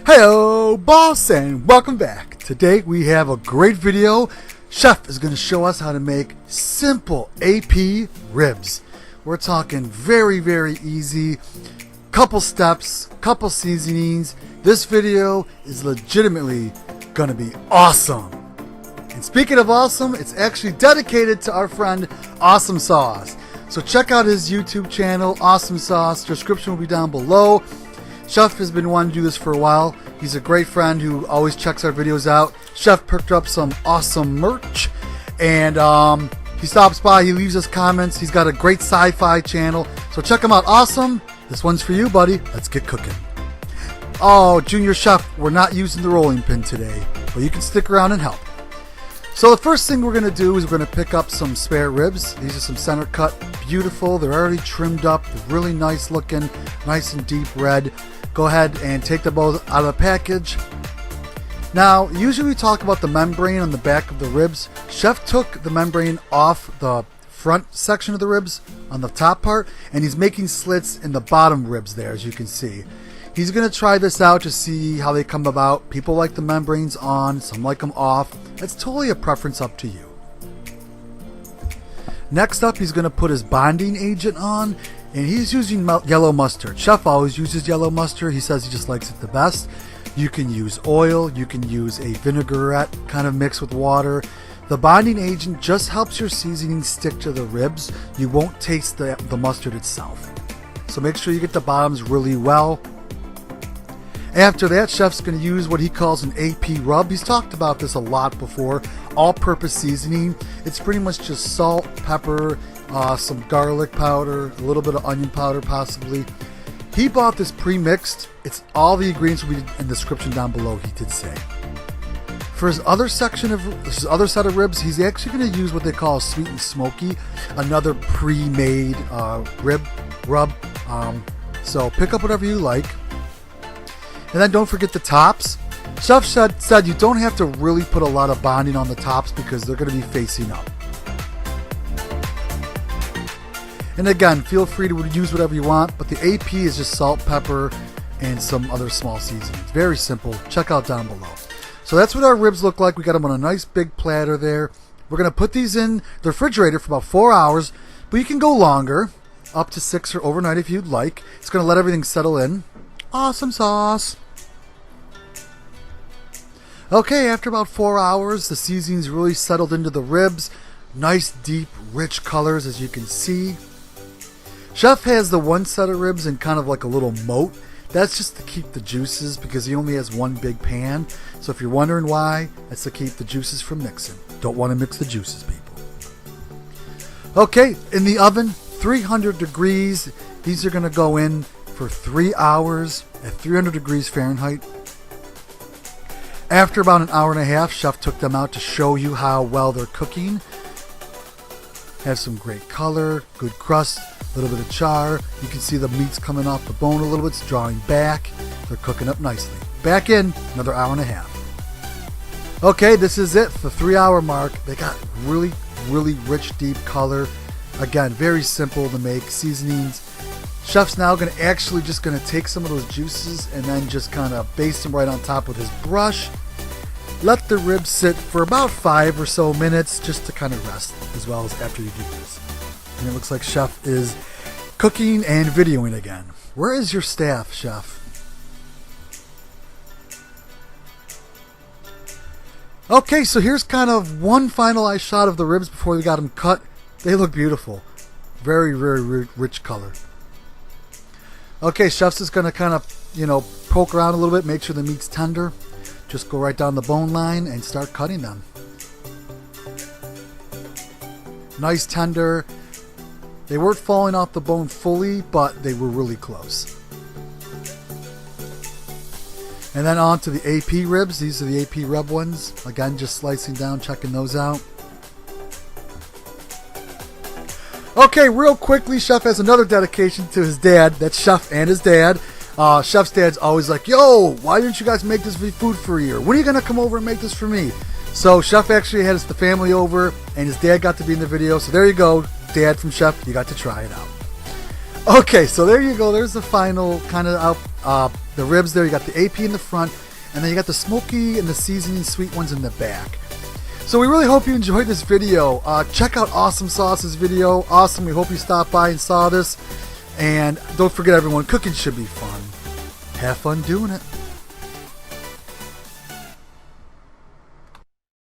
Heyo boss, and welcome back. Today we have a great video. Chef is going to show us how to make simple AP ribs. We're talking very easy, couple steps, couple seasonings. This video is legitimately going to be awesome. And speaking of awesome, it's actually dedicated to our friend AwesomeSauce. So check out his YouTube channel, AwesomeSauce. Description will be down below. Chef has been wanting to do this for a while. He's a great friend who always checks our videos out. Chef picked up some awesome merch, and he stops by, he leaves us comments. He's got a great sci-fi channel, so check him out. Awesome. This one's for you, buddy. Let's get cooking. Oh, Junior Chef, we're not using the rolling pin today, but you can stick around and help. So the first thing we're going to do is we're going to pick up some spare ribs. These are some center cut, beautiful. They're already trimmed up. They're really nice looking, nice and deep red. Go ahead and take them both out of the package. Now, usually we talk about the membrane on the back of the ribs. Chef took the membrane off the front section of the ribs on the top part, and he's making slits in the bottom ribs there, as you can see. He's going to try this out to see how they come about. People like the membranes on, some like them off. It's totally a preference up to you. Next up, he's going to put his bonding agent on, and he's using yellow mustard. Chef always uses yellow mustard. He says he just likes it the best. You can use oil. You can use a vinaigrette kind of mix with water. The bonding agent just helps your seasoning stick to the ribs. You won't taste the mustard itself. So make sure you get the bottoms really well. After that, Chef's going to use what he calls an AP rub. He's talked about this a lot before. All-purpose seasoning. It's pretty much just salt, pepper, some garlic powder, a little bit of onion powder possibly. He bought this pre-mixed. It's all the ingredients will be in the description down below, he did say. For his other set of ribs, he's actually going to use what they call sweet and smoky, another pre-made rub. So pick up whatever you like. And then don't forget the tops. Chef said you don't have to really put a lot of bonding on the tops because they're going to be facing up. And again, feel free to use whatever you want, but the AP is just salt, pepper, and some other small seasonings. Very simple. Check out down below. So that's what our ribs look like. We got them on a nice big platter there. We're going to put these in the refrigerator for about 4 hours, but you can go longer, up to 6 or overnight if you'd like. It's going to let everything settle in. Awesome sauce. Okay, after about 4 hours, the seasoning's really settled into the ribs. Nice, deep, rich colors, as you can see. Chef has the one set of ribs in kind of like a little moat. That's just to keep the juices because he only has one big pan. So if you're wondering why, that's to keep the juices from mixing. Don't want to mix the juices, people. Okay, in the oven, 300 degrees. These are going to go in for 3 hours at 300 degrees Fahrenheit. After about an hour and a half, Chef took them out to show you how well they're cooking. Have some great color, good crust, a little bit of char. You can see the meat's coming off the bone a little bit. It's drawing back. They're cooking up nicely. Back in, another hour and a half. Okay, this is it for the 3 hour mark. They got really rich, deep color. Again, very simple to make. Seasonings. Chef's now going to take some of those juices and then just kind of baste them right on top with his brush. Let the ribs sit for about 5 or so minutes just to kind of rest as well as after you do this. And it looks like Chef is cooking and videoing again. Where is your staff, Chef? Okay, so here's kind of one finalized shot of the ribs before we got them cut. They look beautiful. Very rich color. Okay, Chef's just going to kind of, poke around a little bit, make sure the meat's tender. Just go right down the bone line and start cutting them. Nice tender. They weren't falling off the bone fully, but they were really close. And then on to the AP ribs. These are the AP rub ones. Again, just slicing down, checking those out. Okay, real quickly, Chef has another dedication to his dad. That's Chef and his dad. Chef's dad's always like, yo, why didn't you guys make this food for a year? When are you going to come over and make this for me? So Chef actually had the family over, and his dad got to be in the video. So there you go, Dad from Chef. You got to try it out. Okay, so there you go. There's the final kind of the ribs there. You got the AP in the front, and then you got the smoky and the seasoning sweet ones in the back. So we really hope you enjoyed this video. Check out AwesomeSauce's video. Awesome. We hope you stopped by and saw this. And don't forget, everyone, cooking should be fun. Have fun doing it.